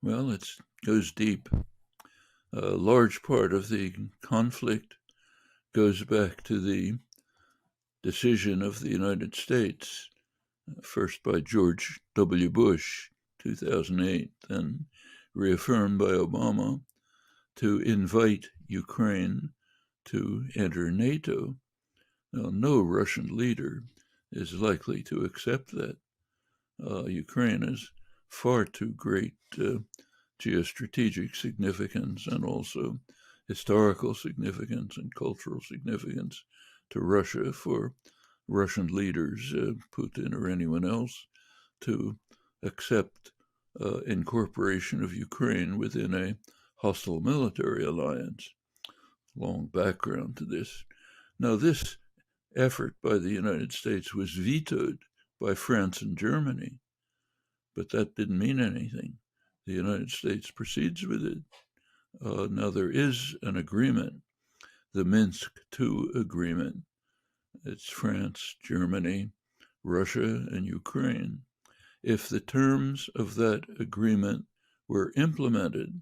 Well, it goes deep. A large part of the conflict goes back to the decision of the United States, first by George W. Bush, 2008, then reaffirmed by Obama, to invite Ukraine to enter NATO. Now, no Russian leader is likely to accept that. Ukraine is far too great geostrategic significance and also historical significance and cultural significance to Russia for Russian leaders, Putin or anyone else, to accept incorporation of Ukraine within a hostile military alliance. Long background to this. Now, this effort by the United States was vetoed by France and Germany, but that didn't mean anything. The United States proceeds with it. Now, there is an agreement, the Minsk II agreement. It's France, Germany, Russia, and Ukraine. If the terms of that agreement were implemented,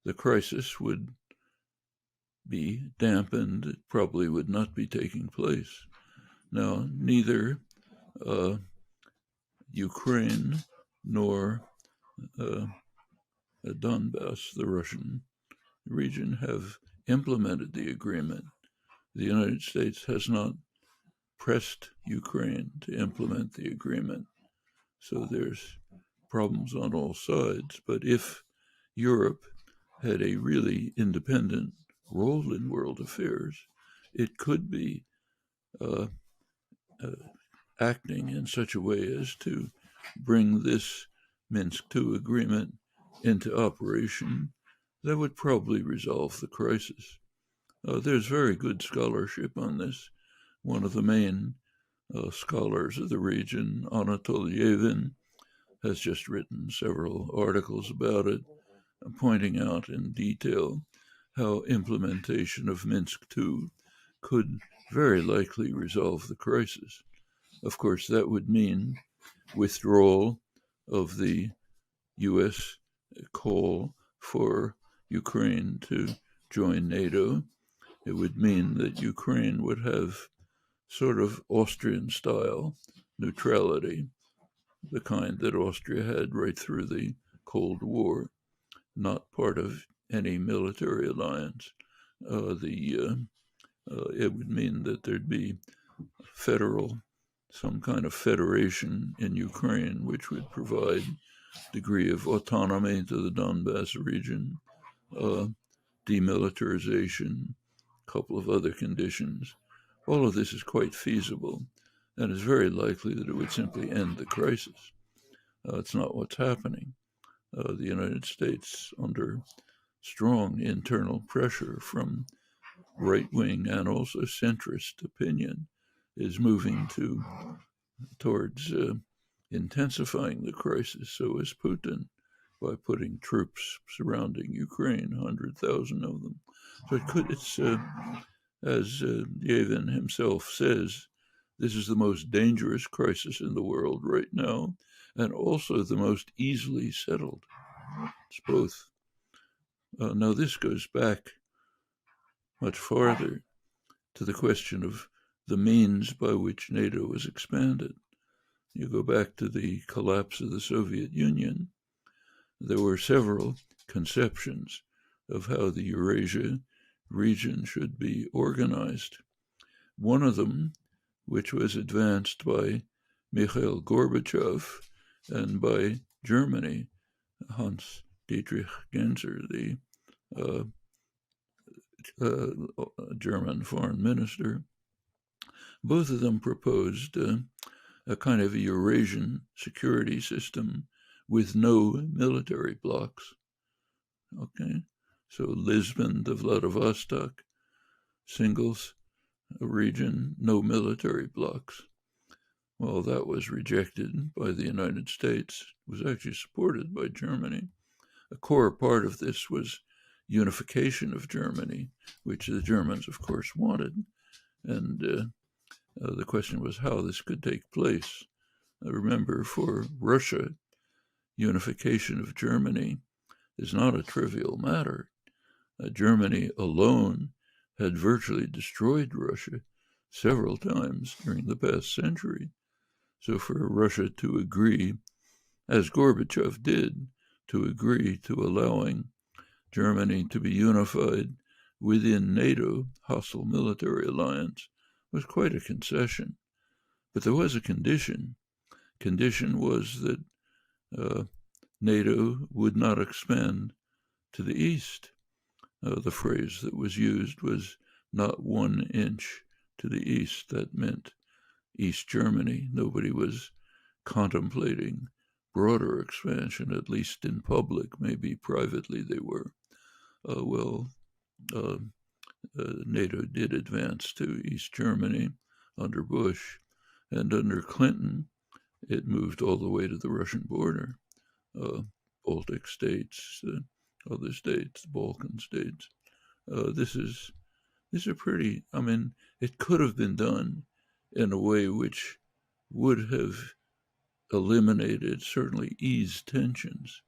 the crisis would be dampened. It probably would not be taking place. Now, neither Ukraine nor Donbass, the Russian region, have implemented the agreement. The United States has not pressed Ukraine to implement the agreement. So there's problems on all sides. But if Europe had a really independent role in world affairs, it could be acting in such a way as to bring this Minsk II agreement into operation that would probably resolve the crisis. There's very good scholarship on this. One of the main scholars of the region, Anatol Yevin, has just written several articles about it, pointing out in detail how implementation of Minsk II could very likely resolve the crisis. Of course, that would mean withdrawal of the U.S. call for Ukraine to join NATO. It would mean that Ukraine would have sort of Austrian-style neutrality, the kind that Austria had right through the Cold War, not part of any military alliance. It would mean that there'd be some kind of federation in Ukraine, which would provide degree of autonomy to the Donbass region, demilitarization, a couple of other conditions. All of this is quite feasible, and it's very likely that it would simply end the crisis. It's not what's happening. The United States, under strong internal pressure from right-wing and also centrist opinion, is moving towards intensifying the crisis. So is Putin, by putting troops surrounding Ukraine, 100,000 of them. So it's as Yevin himself says, this is the most dangerous crisis in the world right now, and also the most easily settled. It's both. Now, this goes back much farther to the question of the means by which NATO was expanded. You go back to the collapse of the Soviet Union, there were several conceptions of how the Eurasia region should be organized. One of them, which was advanced by Mikhail Gorbachev and by Germany, Hans Dietrich Genscher, the German foreign minister, both of them proposed a kind of a Eurasian security system with no military blocs. Okay, so Lisbon to Vladivostok, singles region, no military blocs. Well, that was rejected by the United States. It was actually supported by Germany. A core part of this was unification of Germany, which the Germans, of course, wanted. And the question was how this could take place. I remember for Russia, unification of Germany is not a trivial matter. Germany alone had virtually destroyed Russia several times during the past century. So for Russia to agree, as Gorbachev did, to agree to allowing Germany to be unified within NATO, hostile military alliance, was quite a concession. But there was a condition. Condition was that NATO would not expand to the east. The phrase that was used was not 1 inch to the east. That meant East Germany. Nobody was contemplating broader expansion, at least in public. Maybe privately they were. NATO did advance to East Germany under Bush, and under Clinton, it moved all the way to the Russian border. Baltic states, other states, Balkan states. This is a pretty, it could have been done in a way which would have eliminated, certainly eased tensions.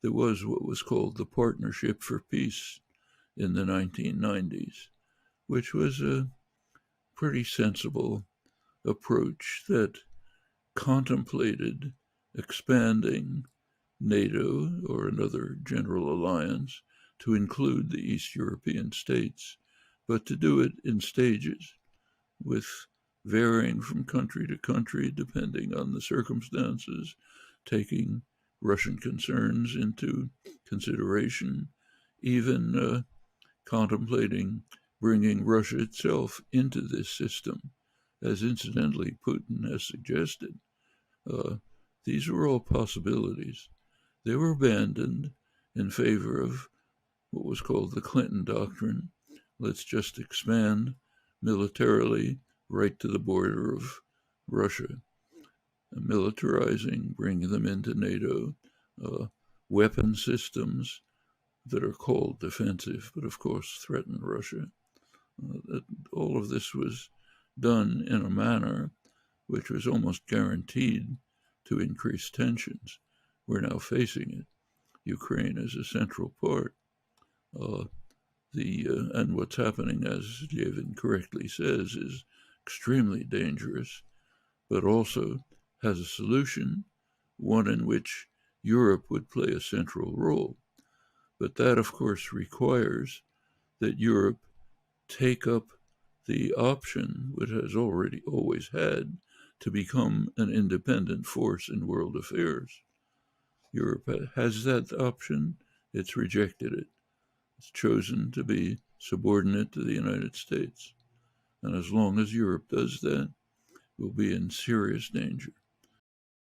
There was what was called the Partnership for Peace in the 1990s, which was a pretty sensible approach that contemplated expanding NATO or another general alliance to include the East European states, but to do it in stages, with varying from country to country depending on the circumstances, taking Russian concerns into consideration, even contemplating bringing Russia itself into this system, as incidentally Putin has suggested. These were all possibilities. They were abandoned in favor of what was called the Clinton Doctrine. Let's just expand militarily right to the border of Russia, militarizing, bringing them into NATO, weapon systems that are called defensive, but of course threaten Russia. All of this was done in a manner which was almost guaranteed to increase tensions. We're now facing it. Ukraine is a central part. And what's happening, as Levin correctly says, is extremely dangerous, but also has a solution, one in which Europe would play a central role. But that, of course, requires that Europe take up the option, which has always had, to become an independent force in world affairs. Europe has that option. It's rejected it. It's chosen to be subordinate to the United States. And as long as Europe does that, we'll be in serious danger.